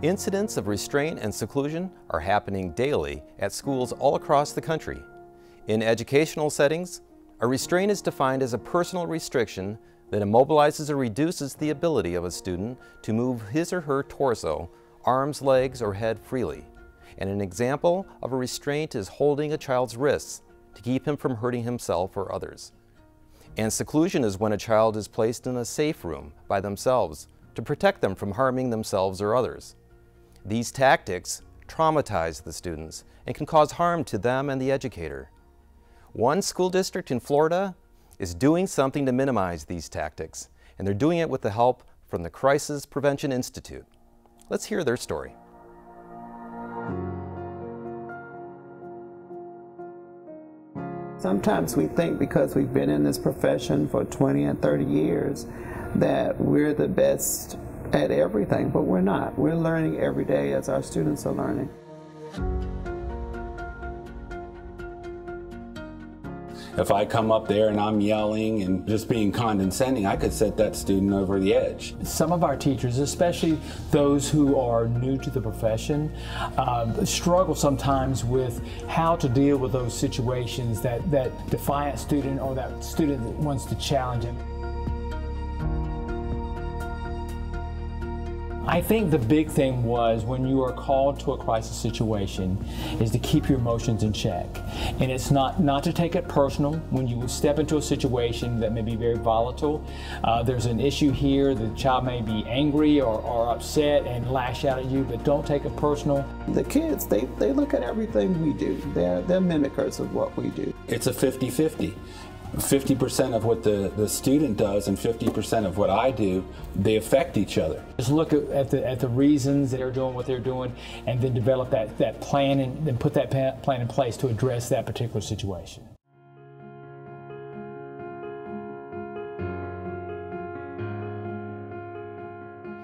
Incidents of restraint and seclusion are happening daily at schools all across the country. In educational settings, a restraint is defined as a personal restriction that immobilizes or reduces the ability of a student to move his or her torso, arms, legs, or head freely. And an example of a restraint is holding a child's wrists to keep him from hurting himself or others. And seclusion is when a child is placed in a safe room by themselves to protect them from harming themselves or others. These tactics traumatize the students and can cause harm to them and the educator. One school district in Florida is doing something to minimize these tactics, and they're doing it with the help from the Crisis Prevention Institute. Let's hear their story. Sometimes we think because we've been in this profession for 20 and 30 years that we're the best at everything, but we're not. We're learning every day as our students are learning. If I come up there and I'm yelling and just being condescending, I could set that student over the edge. Some of our teachers, especially those who are new to the profession, struggle sometimes with how to deal with those situations, that defiant student or that student that wants to challenge him. I think the big thing was when you are called to a crisis situation is to keep your emotions in check. And it's not to take it personal when you step into a situation that may be very volatile. There's an issue here, the child may be angry or upset and lash out at you, but don't take it personal. The kids, they look at everything we do. They're mimickers of what we do. It's a 50-50. 50% of what the student does and 50% of what I do, they affect each other. Just look at the reasons they're doing what they're doing and then develop that plan and then put that plan in place to address that particular situation.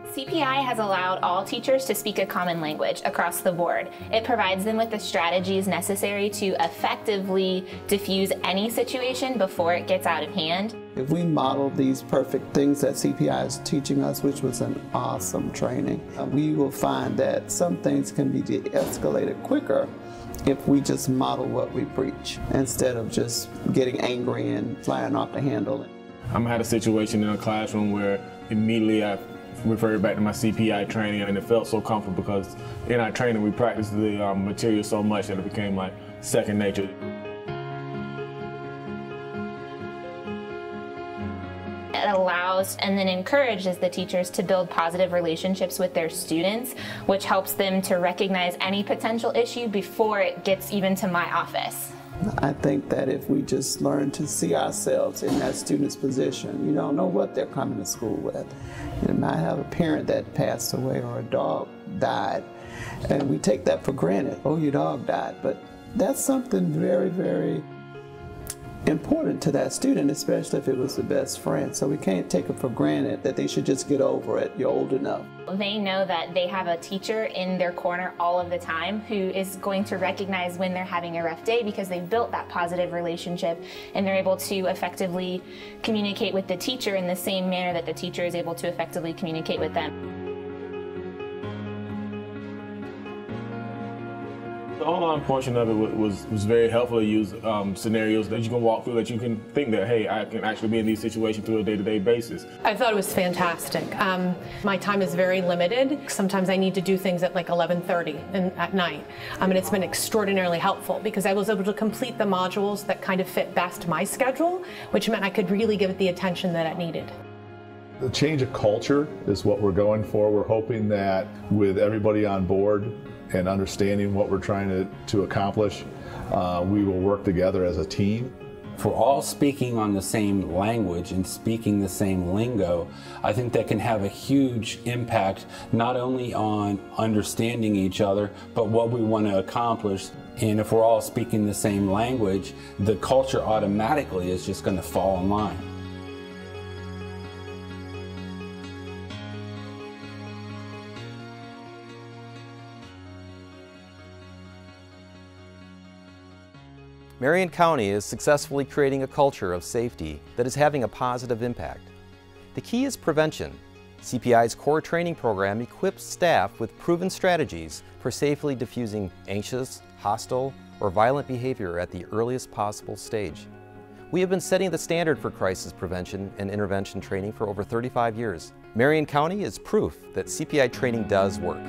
CPI has allowed all teachers to speak a common language across the board. It provides them with the strategies necessary to effectively diffuse any situation before it gets out of hand. If we model these perfect things that CPI is teaching us, which was an awesome training, we will find that some things can be de-escalated quicker if we just model what we preach instead of just getting angry and flying off the handle. I had a situation in a classroom where immediately I referred back to my CPI training, and it felt so comfortable because in our training we practiced the material so much that it became like second nature. It allows and then encourages the teachers to build positive relationships with their students, which helps them to recognize any potential issue before it gets even to my office. I think that if we just learn to see ourselves in that student's position, you don't know what they're coming to school with. You might have a parent that passed away or a dog died, and we take that for granted. Oh, your dog died. But that's something very, very important to that student, especially if it was the best friend. So we can't take it for granted that they should just get over it. You're old enough. They know that they have a teacher in their corner all of the time who is going to recognize when they're having a rough day because they've built that positive relationship and they're able to effectively communicate with the teacher in the same manner that the teacher is able to effectively communicate with them. The online portion of it was very helpful to use scenarios that you can walk through, that you can think that, hey, I can actually be in these situations through a day-to-day basis. I thought it was fantastic. My time is very limited. Sometimes I need to do things at like 11:30 at night. And it's been extraordinarily helpful because I was able to complete the modules that kind of fit best my schedule, which meant I could really give it the attention that it needed. The change of culture is what we're going for. We're hoping that with everybody on board and understanding what we're trying to accomplish, we will work together as a team. If we're all speaking on the same language and speaking the same lingo, I think that can have a huge impact not only on understanding each other, but what we want to accomplish. And if we're all speaking the same language, the culture automatically is just going to fall in line. Marion County is successfully creating a culture of safety that is having a positive impact. The key is prevention, CPI's core training program equips staff with proven strategies for safely diffusing anxious, hostile, or violent behavior at the earliest possible stage. We have been setting the standard for crisis prevention and intervention training for over 35 years. Marion County is proof that CPI training does work.